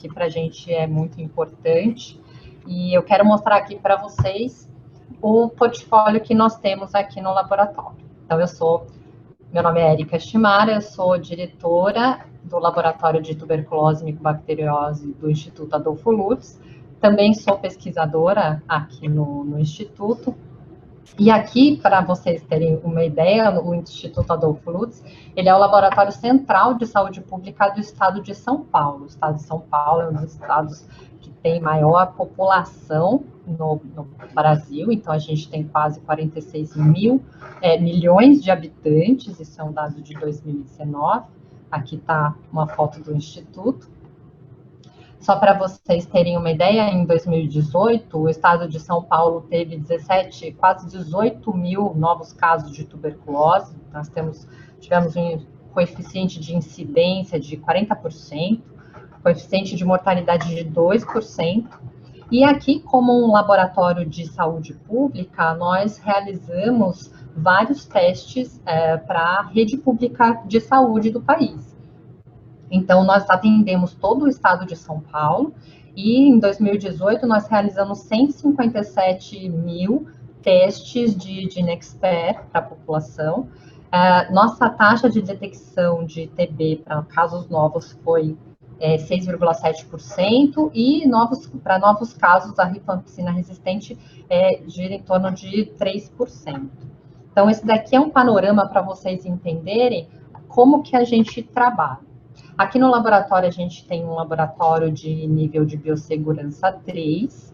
que para a gente é muito importante. E eu quero mostrar aqui para vocês o portfólio que nós temos aqui no laboratório. Então, meu nome é Erika Shimara, eu sou diretora do Laboratório de Tuberculose e Micobacteriose do Instituto Adolfo Lutz. Também sou pesquisadora aqui no Instituto. E aqui, para vocês terem uma ideia, o Instituto Adolfo Lutz, ele é o laboratório central de saúde pública do estado de São Paulo. O estado de São Paulo é um dos estados que tem maior população no Brasil, então a gente tem quase 46 milhões de habitantes, isso é um dado de 2019. Aqui está uma foto do Instituto. Só para vocês terem uma ideia, em 2018, o estado de São Paulo teve quase 18 mil novos casos de tuberculose. Nós tivemos um coeficiente de incidência de 40%, coeficiente de mortalidade de 2%. E aqui, como um laboratório de saúde pública, nós realizamos vários testes para a rede pública de saúde do país. Então, nós atendemos todo o estado de São Paulo e em 2018 nós realizamos 157 mil testes de Nexper para a população. Nossa taxa de detecção de TB para casos novos foi 6,7% e para novos casos a rifampicina resistente gira em torno de 3%. Então, esse daqui é um panorama para vocês entenderem como que a gente trabalha. Aqui no laboratório, a gente tem um laboratório de nível de biossegurança 3.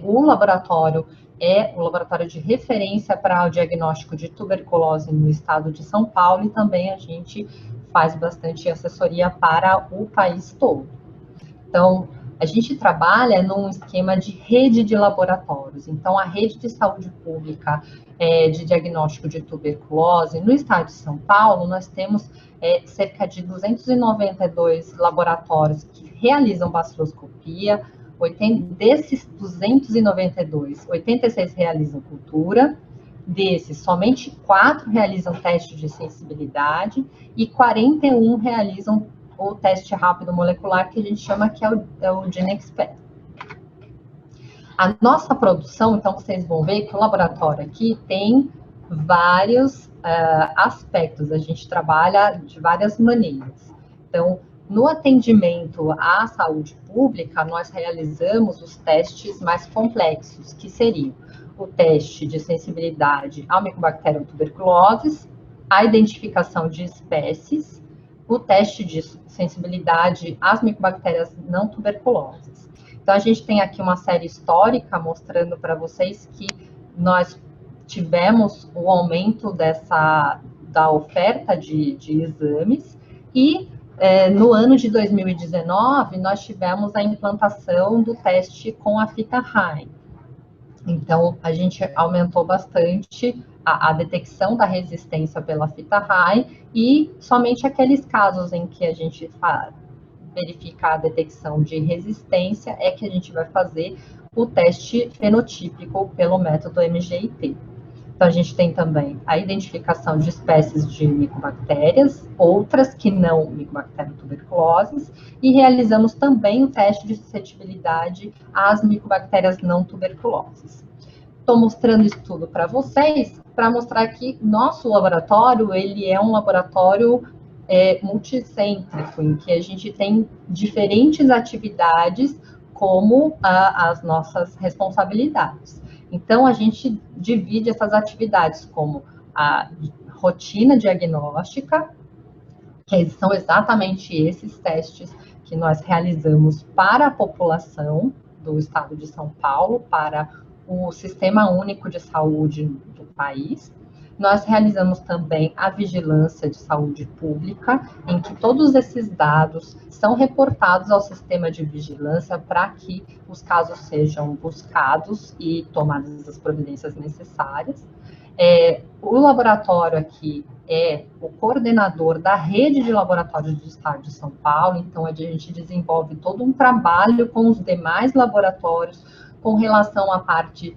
O laboratório é o laboratório de referência para o diagnóstico de tuberculose no estado de São Paulo e também a gente faz bastante assessoria para o país todo. Então, a gente trabalha num esquema de rede de laboratórios. Então, a rede de saúde pública de diagnóstico de tuberculose, no estado de São Paulo, nós temos cerca de 292 laboratórios que realizam baciloscopia. Desses 292, 86 realizam cultura. Desses, somente 4 realizam teste de sensibilidade e 41 realizam o teste rápido molecular, que a gente chama que é o GeneXpert. A nossa produção, então, vocês vão ver que o laboratório aqui tem vários aspectos, a gente trabalha de várias maneiras. Então, no atendimento à saúde pública, nós realizamos os testes mais complexos, que seriam o teste de sensibilidade ao Mycobacterium tuberculosis, a identificação de espécies, o teste de sensibilidade às micobactérias não tuberculosas. Então, a gente tem aqui uma série histórica mostrando para vocês que nós tivemos o aumento da oferta de exames e no ano de 2019 nós tivemos a implantação do teste com a fita Rain. Então, a gente aumentou bastante a detecção da resistência pela fita Rain e somente aqueles casos em que a gente verifica a detecção de resistência é que a gente vai fazer o teste fenotípico pelo método MGIT. Então, a gente tem também a identificação de espécies de micobactérias, outras que não Mycobacterium tuberculoses, e realizamos também o teste de suscetibilidade às micobactérias não tuberculoses. Estou mostrando isso tudo para vocês, para mostrar que nosso laboratório, ele é um laboratório multicêntrico, em que a gente tem diferentes atividades como as nossas responsabilidades. Então, a gente divide essas atividades como a rotina diagnóstica, que são exatamente esses testes que nós realizamos para a população do estado de São Paulo, para o Sistema Único de Saúde do país. Nós realizamos também a vigilância de saúde pública, em que todos esses dados são reportados ao sistema de vigilância para que os casos sejam buscados e tomadas as providências necessárias. O laboratório aqui é o coordenador da rede de laboratórios do estado de São Paulo, então a gente desenvolve todo um trabalho com os demais laboratórios com relação à parte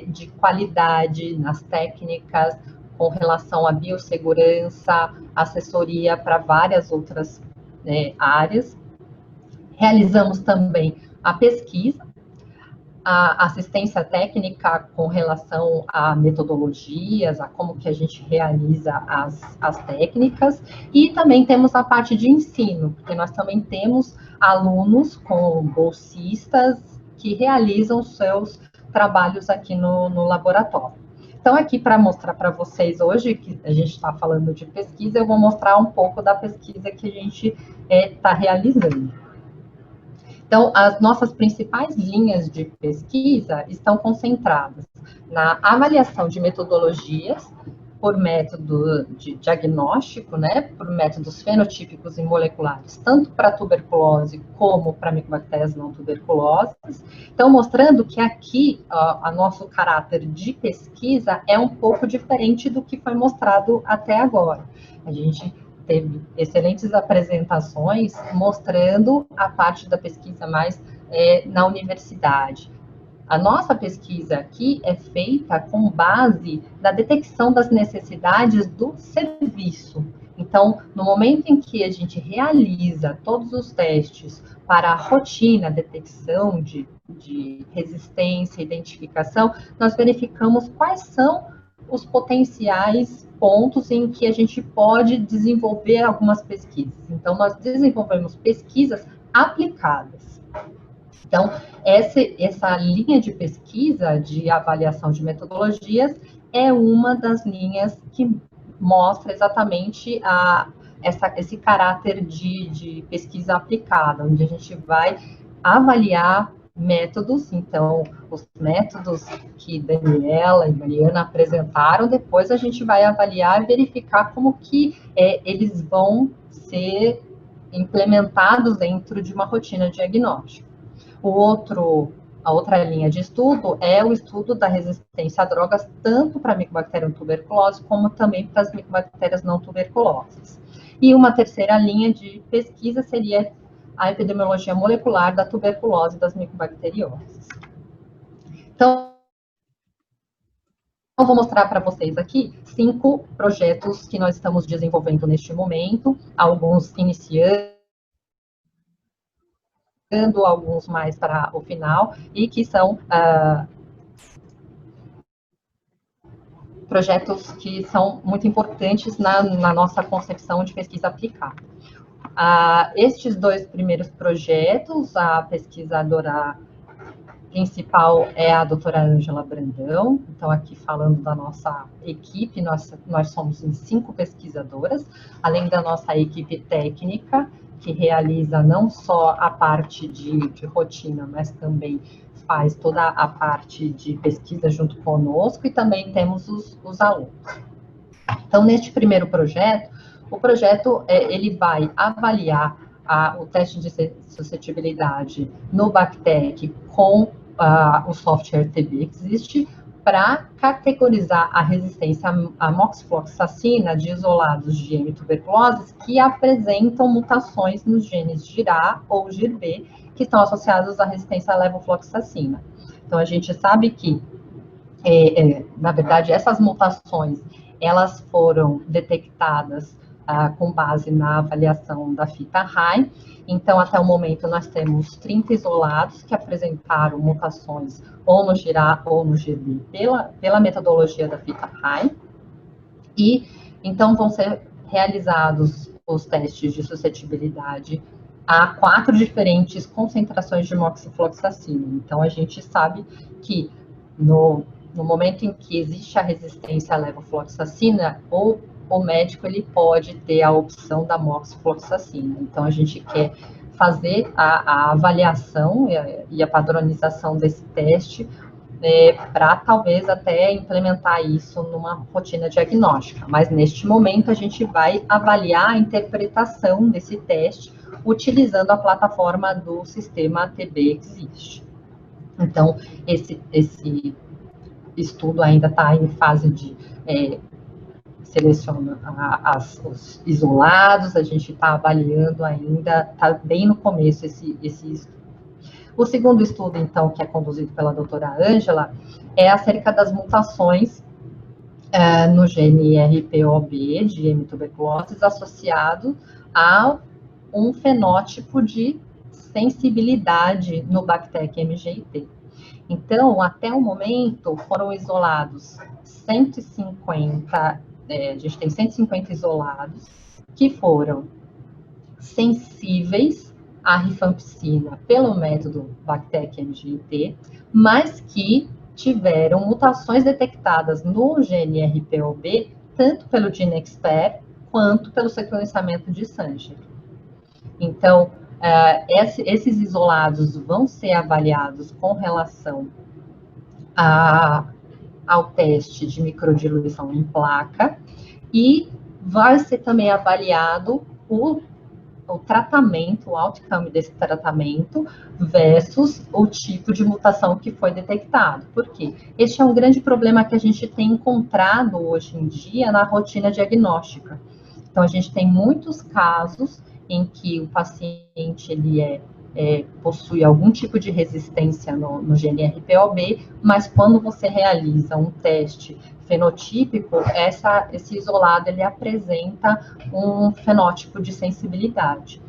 de qualidade nas técnicas, com relação à biossegurança, assessoria para várias outras áreas. Realizamos também a pesquisa, a assistência técnica com relação a metodologias, a como que a gente realiza as técnicas, e também temos a parte de ensino, porque nós também temos alunos com bolsistas que realizam seus trabalhos aqui no laboratório. Então, aqui para mostrar para vocês hoje, que a gente está falando de pesquisa, eu vou mostrar um pouco da pesquisa que a gente está realizando. Então, as nossas principais linhas de pesquisa estão concentradas na avaliação de metodologias por método de diagnóstico, né, por métodos fenotípicos e moleculares, tanto para tuberculose como para micobactérias não tuberculosas. Então, mostrando que aqui o nosso caráter de pesquisa é um pouco diferente do que foi mostrado até agora. A gente teve excelentes apresentações mostrando a parte da pesquisa mais na universidade. A nossa pesquisa aqui é feita com base na detecção das necessidades do serviço. Então, no momento em que a gente realiza todos os testes para a rotina, detecção de resistência, identificação, nós verificamos quais são os potenciais pontos em que a gente pode desenvolver algumas pesquisas. Então, nós desenvolvemos pesquisas aplicadas. Então, essa linha de pesquisa de avaliação de metodologias é uma das linhas que mostra exatamente esse caráter de pesquisa aplicada, onde a gente vai avaliar métodos. Então, os métodos que Daniela e Mariana apresentaram, depois a gente vai avaliar e verificar como que eles vão ser implementados dentro de uma rotina diagnóstica. A outra linha de estudo é o estudo da resistência a drogas, tanto para a Mycobacterium tuberculose, como também para as micobactérias não tuberculosas. E uma terceira linha de pesquisa seria a epidemiologia molecular da tuberculose e das micobacterioses. Então, eu vou mostrar para vocês aqui 5 projetos que nós estamos desenvolvendo neste momento, alguns iniciando, alguns mais para o final, e que são projetos que são muito importantes na nossa concepção de pesquisa aplicada. Estes 2 primeiros projetos, a pesquisadora principal é a doutora Ângela Brandão. Então, aqui falando da nossa equipe, nós somos em 5 pesquisadoras, além da nossa equipe técnica, que realiza não só a parte de rotina, mas também faz toda a parte de pesquisa junto conosco, e também temos os alunos. Então, neste primeiro projeto, o projeto ele vai avaliar o teste de suscetibilidade no BACTEC com o software TB que existe, para categorizar a resistência à moxifloxacina de isolados de M. tuberculose que apresentam mutações nos genes GIR-A ou GIR-B, que estão associados à resistência à levofloxacina. Então, a gente sabe que, na verdade, essas mutações, elas foram detectadas com base na avaliação da fita RAI. Então, até o momento, nós temos 30 isolados que apresentaram mutações ou no GIR-A ou no GIR-B pela metodologia da fita RAI. E, então, vão ser realizados os testes de suscetibilidade a 4 diferentes concentrações de moxifloxacina. Então, a gente sabe que no momento em que existe a resistência à levofloxacina, o médico ele pode ter a opção da moxifloxacina. Então, a gente quer fazer a avaliação e a padronização desse teste para talvez até implementar isso numa rotina diagnóstica. Mas, neste momento, a gente vai avaliar a interpretação desse teste utilizando a plataforma do sistema TB que existe. Então, esse estudo ainda está em fase de seleciona os isolados, a gente está avaliando ainda, está bem no começo esse estudo. O segundo estudo, então, que é conduzido pela doutora Ângela, é acerca das mutações no gene RPOB de M. tuberculose associado a um fenótipo de sensibilidade no Bactec MGIT. Então, até o momento, foram isolados 150, a gente tem 150 isolados que foram sensíveis à rifampicina pelo método Bactec MGIT, mas que tiveram mutações detectadas no GNRPOB, tanto pelo GeneXpert quanto pelo sequenciamento de Sanger. Então, esses isolados vão ser avaliados com relação ao teste de microdiluição em placa e vai ser também avaliado o tratamento, o outcome desse tratamento versus o tipo de mutação que foi detectado. Por quê? Este é um grande problema que a gente tem encontrado hoje em dia na rotina diagnóstica. Então, a gente tem muitos casos em que o paciente ele possui algum tipo de resistência no GNRPOB, mas quando você realiza um teste fenotípico, esse isolado ele apresenta um fenótipo de sensibilidade.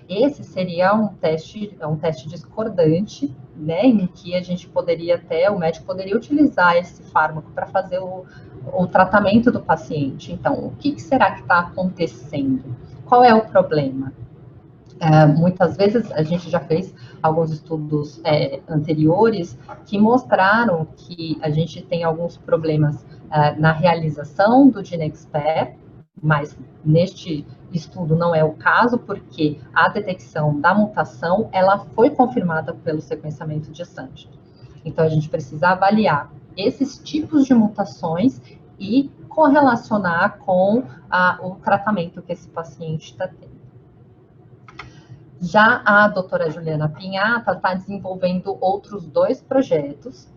Esse seria um teste discordante, né, em que a gente poderia o médico poderia utilizar esse fármaco para fazer o tratamento do paciente. Então, o que será que está acontecendo? Qual é o problema? Muitas vezes a gente já fez alguns estudos anteriores que mostraram que a gente tem alguns problemas na realização do GeneXpert, mas neste estudo não é o caso, porque a detecção da mutação ela foi confirmada pelo sequenciamento de Sanger. Então, a gente precisa avaliar esses tipos de mutações e correlacionar com o tratamento que esse paciente está tendo. Já a doutora Juliana Pinhata está desenvolvendo outros 2 projetos.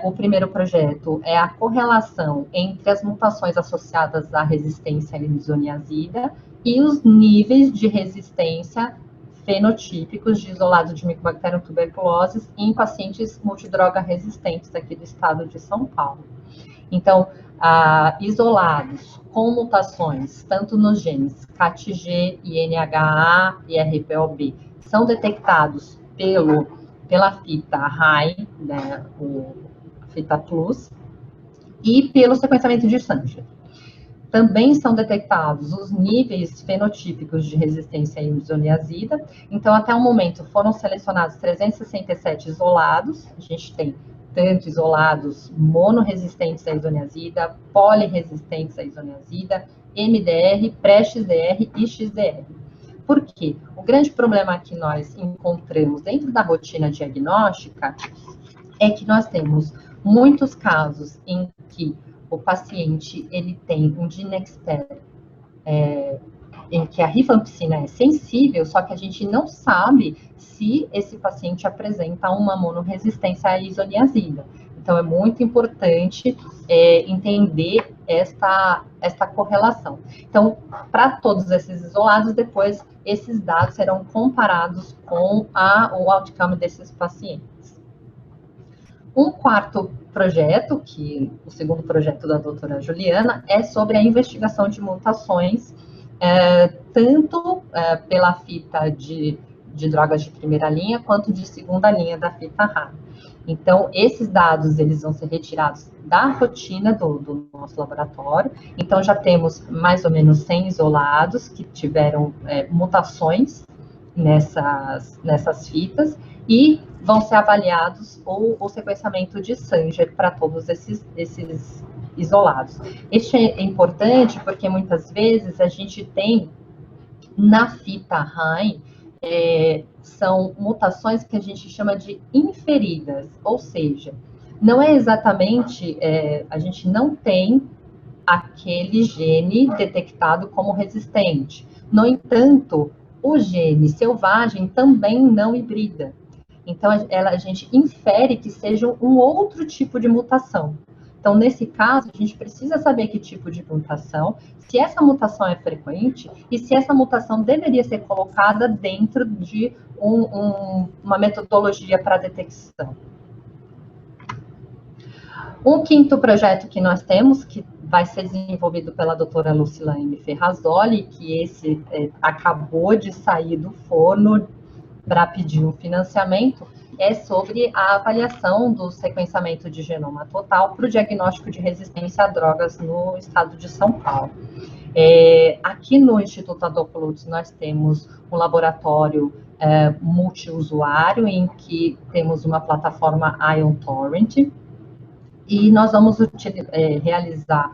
O primeiro projeto é a correlação entre as mutações associadas à resistência à lisoniazida e os níveis de resistência fenotípicos de isolado de Mycobacterium tuberculosis em pacientes multidroga resistentes aqui do estado de São Paulo. Então, isolados com mutações, tanto nos genes CATG, INHA e RPOB, são detectados pela fita RAI, né, a fita Plus, e pelo sequenciamento de Sanger. Também são detectados os níveis fenotípicos de resistência à isoniazida. Então, até o momento, foram selecionados 367 isolados. A gente tem tanto isolados monoresistentes à isoniazida, poliresistentes à isoniazida, MDR, pré-XDR e XDR. Por quê? O grande problema que nós encontramos dentro da rotina diagnóstica é que nós temos muitos casos em que o paciente ele tem um GeneXpert em que a rifampicina é sensível, só que a gente não sabe se esse paciente apresenta uma monoresistência à isoniazida. Então, é muito importante entender esta correlação. Então, para todos esses isolados, depois esses dados serão comparados com o outcome desses pacientes. Um quarto projeto, o segundo projeto da doutora Juliana, é sobre a investigação de mutações, tanto pela fita de drogas de primeira linha, quanto de segunda linha da fita RAR. Então, esses dados, eles vão ser retirados da rotina do nosso laboratório. Então, já temos mais ou menos 100 isolados que tiveram mutações nessas fitas, e vão ser avaliados o sequenciamento de Sanger para todos esses isolados. Este é importante porque muitas vezes a gente tem na fita RAI são mutações que a gente chama de inferidas, ou seja, não é exatamente, a gente não tem aquele gene detectado como resistente. No entanto, o gene selvagem também não hibrida. Então, a gente infere que seja um outro tipo de mutação. Então, nesse caso, a gente precisa saber que tipo de mutação, se essa mutação é frequente e se essa mutação deveria ser colocada dentro de uma metodologia para detecção. Um quinto projeto que nós temos, que vai ser desenvolvido pela doutora Lucilane Ferrazoli, que esse acabou de sair do forno para pedir um financiamento, é sobre a avaliação do sequenciamento de genoma total para o diagnóstico de resistência a drogas no estado de São Paulo. Aqui no Instituto Adolfo Lutz, nós temos um laboratório multiusuário, em que temos uma plataforma Ion Torrent, e nós vamos realizar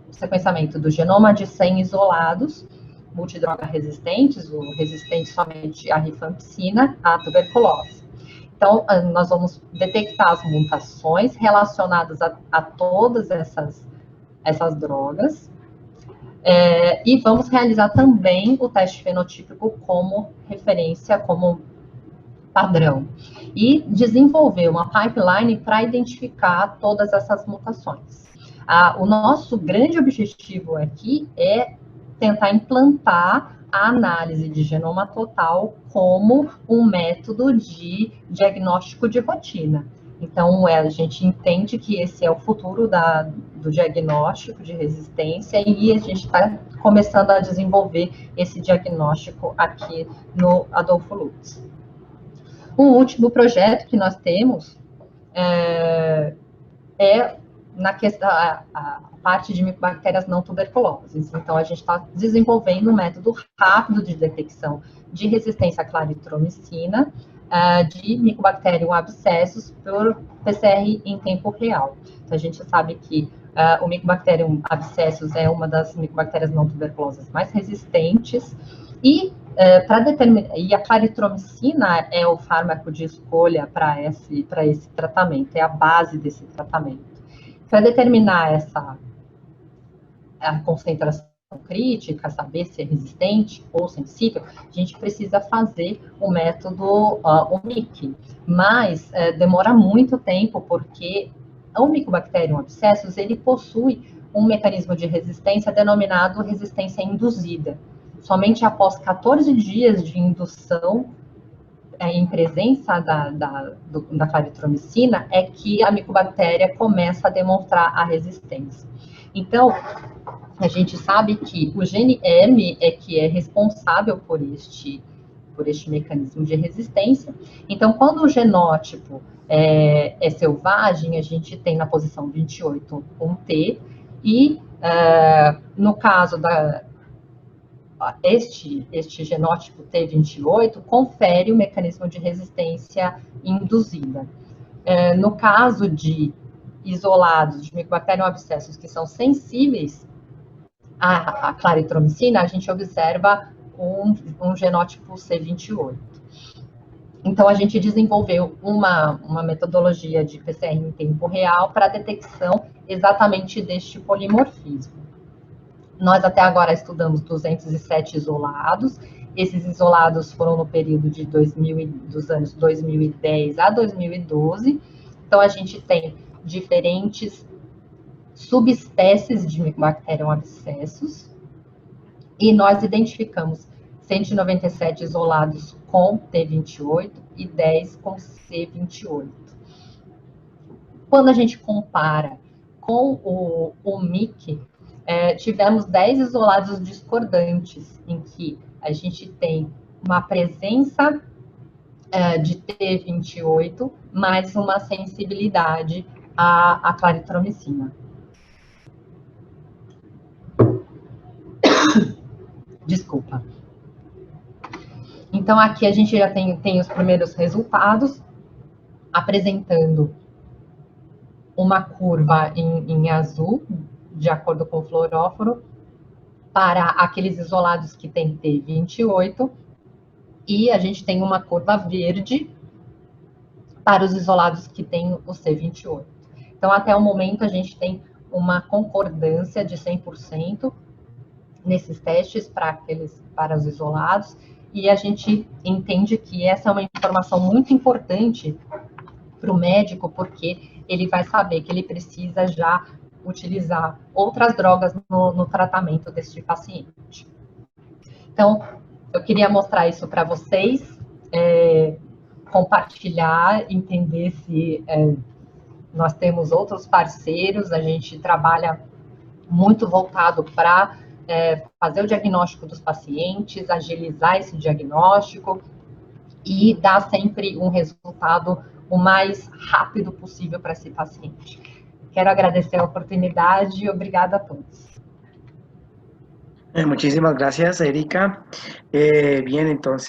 o sequenciamento do genoma de 100 isolados, multidroga resistentes, ou resistentes somente à rifampicina, à tuberculose. Então, nós vamos detectar as mutações relacionadas a todas essas drogas, e vamos realizar também o teste fenotípico como referência, como padrão, e desenvolver uma pipeline para identificar todas essas mutações. O nosso grande objetivo aqui é tentar implantar a análise de genoma total como um método de diagnóstico de rotina. Então, a gente entende que esse é o futuro do diagnóstico de resistência, e a gente está começando a desenvolver esse diagnóstico aqui no Adolfo Lutz. O último projeto que nós temos é na questão, a parte de micobactérias não tuberculosas. Então, a gente está desenvolvendo um método rápido de detecção de resistência à claritromicina de Mycobacterium abscessus por PCR em tempo real. Então, a gente sabe que o Mycobacterium abscessus é uma das micobactérias não tuberculosas mais resistentes, e a claritromicina é o fármaco de escolha para esse tratamento, é a base desse tratamento. Para determinar a concentração crítica, saber se é resistente ou sensível, a gente precisa fazer o método MIC, mas demora muito tempo, porque o Mycobacterium abscessus, ele possui um mecanismo de resistência denominado resistência induzida. Somente após 14 dias de indução em presença da claritromicina é que a micobactéria começa a demonstrar a resistência. Então, a gente sabe que o gene M é que é responsável por este mecanismo de resistência. Então, quando o genótipo é selvagem, a gente tem na posição 28 um T, e no caso este genótipo T28 confere o mecanismo de resistência induzida. No caso de isolados de Mycobacterium abscessus que são sensíveis à claritromicina, a gente observa um genótipo C28. Então, a gente desenvolveu uma metodologia de PCR em tempo real para a detecção exatamente deste polimorfismo. Nós até agora estudamos 207 isolados. Esses isolados foram no período dos anos 2010 a 2012. Então, a gente tem diferentes subespécies de Mycobacterium abscessus, e nós identificamos 197 isolados com T28 e 10 com C28. Quando a gente compara com o MIC, tivemos 10 isolados discordantes, em que a gente tem uma presença de T28, mais uma sensibilidade à claritromicina. Desculpa. Então, aqui a gente já tem os primeiros resultados, apresentando uma curva em azul, de acordo com o fluoróforo, para aqueles isolados que têm T28, e a gente tem uma curva verde para os isolados que têm o C28. Então, até o momento, a gente tem uma concordância de 100% nesses testes para os isolados, e a gente entende que essa é uma informação muito importante para o médico, porque ele vai saber que ele precisa já utilizar outras drogas no tratamento deste paciente. Então, eu queria mostrar isso para vocês, compartilhar, entender se nós temos outros parceiros, a gente trabalha muito voltado para fazer o diagnóstico dos pacientes, agilizar esse diagnóstico e dar sempre um resultado o mais rápido possível para esse paciente. Quero agradecer a oportunidade e obrigada a todos. Muchísimas gracias, Erika. Bien, entonces.